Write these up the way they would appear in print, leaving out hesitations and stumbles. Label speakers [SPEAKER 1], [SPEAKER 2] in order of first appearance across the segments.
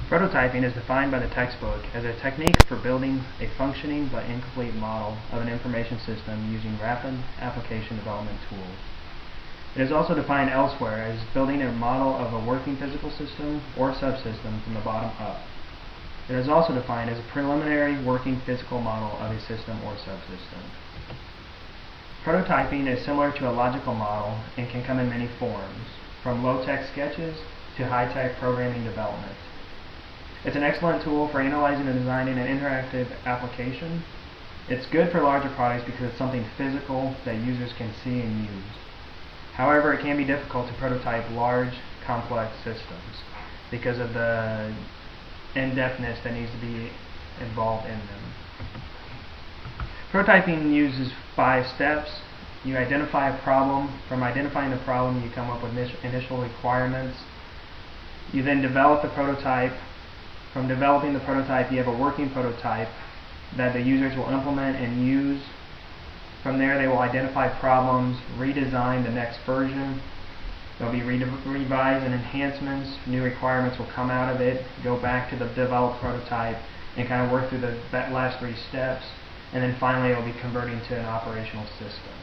[SPEAKER 1] Prototyping is defined by the textbook as a technique for building a functioning but incomplete model of an information system using rapid application development tools. It is also defined elsewhere as building a model of a working physical system or subsystem from the bottom up. It is also defined as a preliminary working physical model of a system or subsystem. Prototyping is similar to a logical model and can come in many forms, from low-tech sketches to high-tech programming development. It's an excellent tool for analyzing and designing an interactive application. It's good for larger products because it's something physical that users can see and use. However, it can be difficult to prototype large, complex systems because of the in-depthness that needs to be involved in them. Prototyping uses 5 steps. You identify a problem. From identifying the problem, you come up with initial requirements. You then develop the prototype. From developing the prototype, you have a working prototype that the users will implement and use. From there, they will identify problems, redesign the next version. There'll be revised and enhancements. New requirements will come out of it. Go back to the developed prototype and kind of work through the last 3 steps. And then finally, it will be converting to an operational system.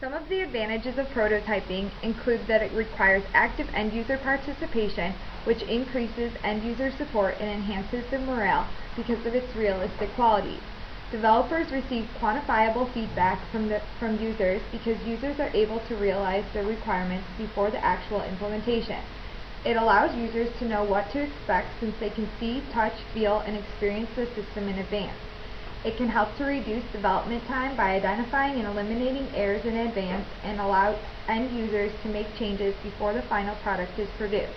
[SPEAKER 2] Some of the advantages of prototyping include that it requires active end-user participation, which increases end-user support and enhances the morale because of its realistic qualities. Developers receive quantifiable feedback from users because users are able to realize their requirements before the actual implementation. It allows users to know what to expect since they can see, touch, feel, and experience the system in advance. It can help to reduce development time by identifying and eliminating errors in advance and allow end users to make changes before the final product is produced.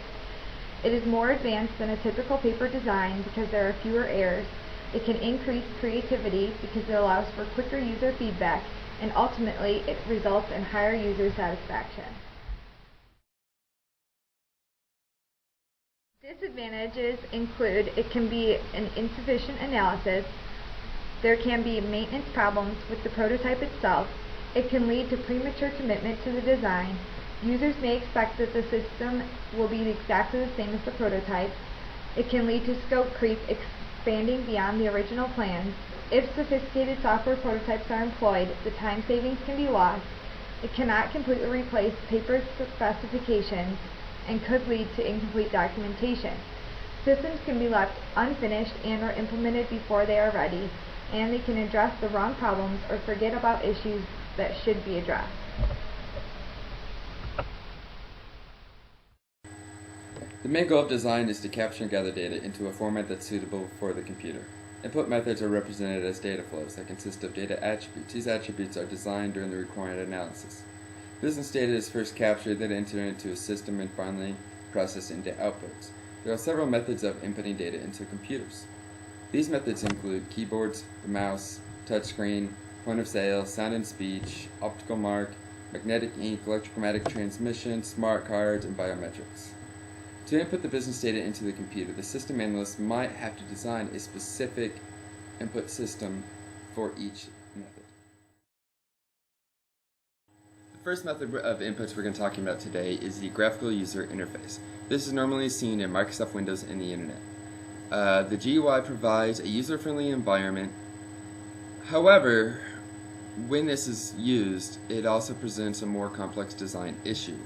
[SPEAKER 2] It is more advanced than a typical paper design because there are fewer errors. It can increase creativity because it allows for quicker user feedback, and ultimately it results in higher user satisfaction. Disadvantages include it can be an insufficient analysis. There can be maintenance problems with the prototype itself. It can lead to premature commitment to the design. Users may expect that the system will be exactly the same as the prototype. It can lead to scope creep, expanding beyond the original plans. If sophisticated software prototypes are employed, the time savings can be lost. It cannot completely replace paper specifications and could lead to incomplete documentation. Systems can be left unfinished and/or implemented before they are ready, and they can address the wrong problems or forget about issues that should be addressed.
[SPEAKER 3] The main goal of design is to capture and gather data into a format that's suitable for the computer. Input methods are represented as data flows that consist of data attributes. These attributes are designed during the required analysis. Business data is first captured, then entered into a system, and finally processed into outputs. There are several methods of inputting data into computers. These methods include keyboards, the mouse, touchscreen, point of sale, sound and speech, optical mark, magnetic ink, electrochromatic transmission, smart cards, and biometrics. To input the business data into the computer, the system analyst might have to design a specific input system for each method. The first method of inputs we're going to be talking about today is the graphical user interface. This is normally seen in Microsoft Windows and the Internet. The GUI provides a user-friendly environment. However, when this is used, it also presents a more complex design issue.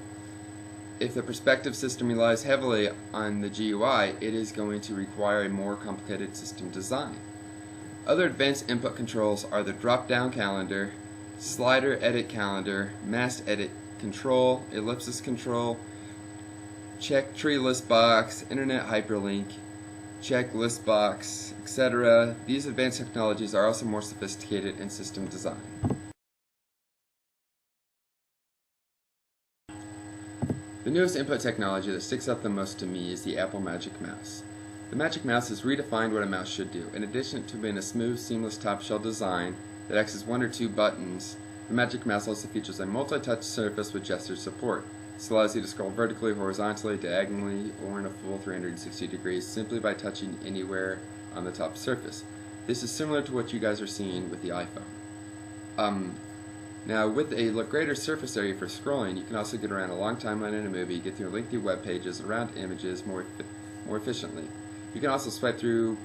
[SPEAKER 3] If the prospective system relies heavily on the GUI, it is going to require a more complicated system design. Other advanced input controls are the drop-down calendar, slider edit calendar, mask edit control, ellipsis control, check tree list box, internet hyperlink, check list box, etc. These advanced technologies are also more sophisticated in system design. The newest input technology that sticks out the most to me is the Apple Magic Mouse. The Magic Mouse has redefined what a mouse should do. In addition to being a smooth, seamless top-shell design that acts as 1 or 2 buttons, the Magic Mouse also features a multi-touch surface with gesture support. This allows you to scroll vertically, horizontally, diagonally, or in a full 360 degrees simply by touching anywhere on the top surface. This is similar to what you guys are seeing with the iPhone. Now, with a greater surface area for scrolling, you can also get around a long timeline in a movie, get through lengthy web pages around images more efficiently. You can also swipe through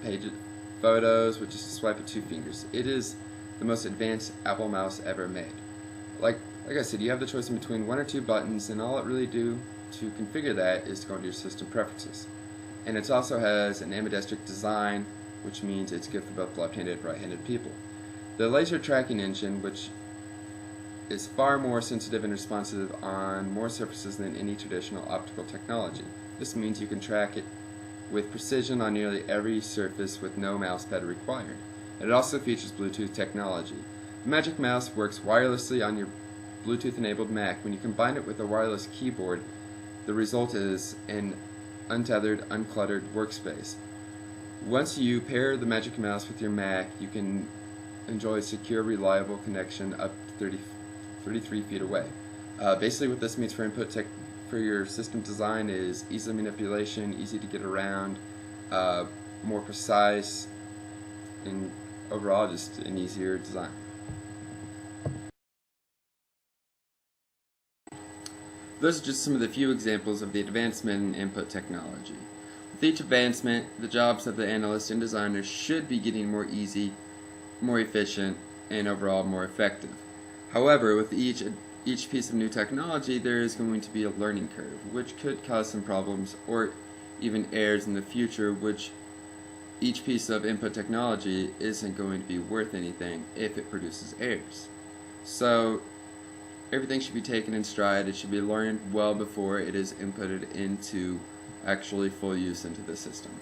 [SPEAKER 3] photos with just a swipe of 2 fingers. It is the most advanced Apple mouse ever made. Like I said, you have the choice in between 1 or 2 buttons, and all it really do to configure that is to go into your system preferences. And it also has an ambidextrous design, which means it's good for both left-handed and right-handed people. The laser tracking engine, which is far more sensitive and responsive on more surfaces than any traditional optical technology. This means you can track it with precision on nearly every surface with no mouse pad required. It also features Bluetooth technology. The Magic Mouse works wirelessly on your Bluetooth-enabled Mac. When you combine it with a wireless keyboard, the result is an untethered, uncluttered workspace. Once you pair the Magic Mouse with your Mac, you can enjoy a secure, reliable connection up to 33 feet away. Basically what this means for for your system design is easy manipulation, easy to get around, more precise, and overall just an easier design. Those are just some of the few examples of the advancement in input technology. With each advancement, the jobs of the analysts and designers should be getting more easy, more efficient, and overall more effective. However, with each piece of new technology, there is going to be a learning curve, which could cause some problems or even errors in the future, which each piece of input technology isn't going to be worth anything if it produces errors. So everything should be taken in stride. It should be learned well before it is inputted into actually full use into the system.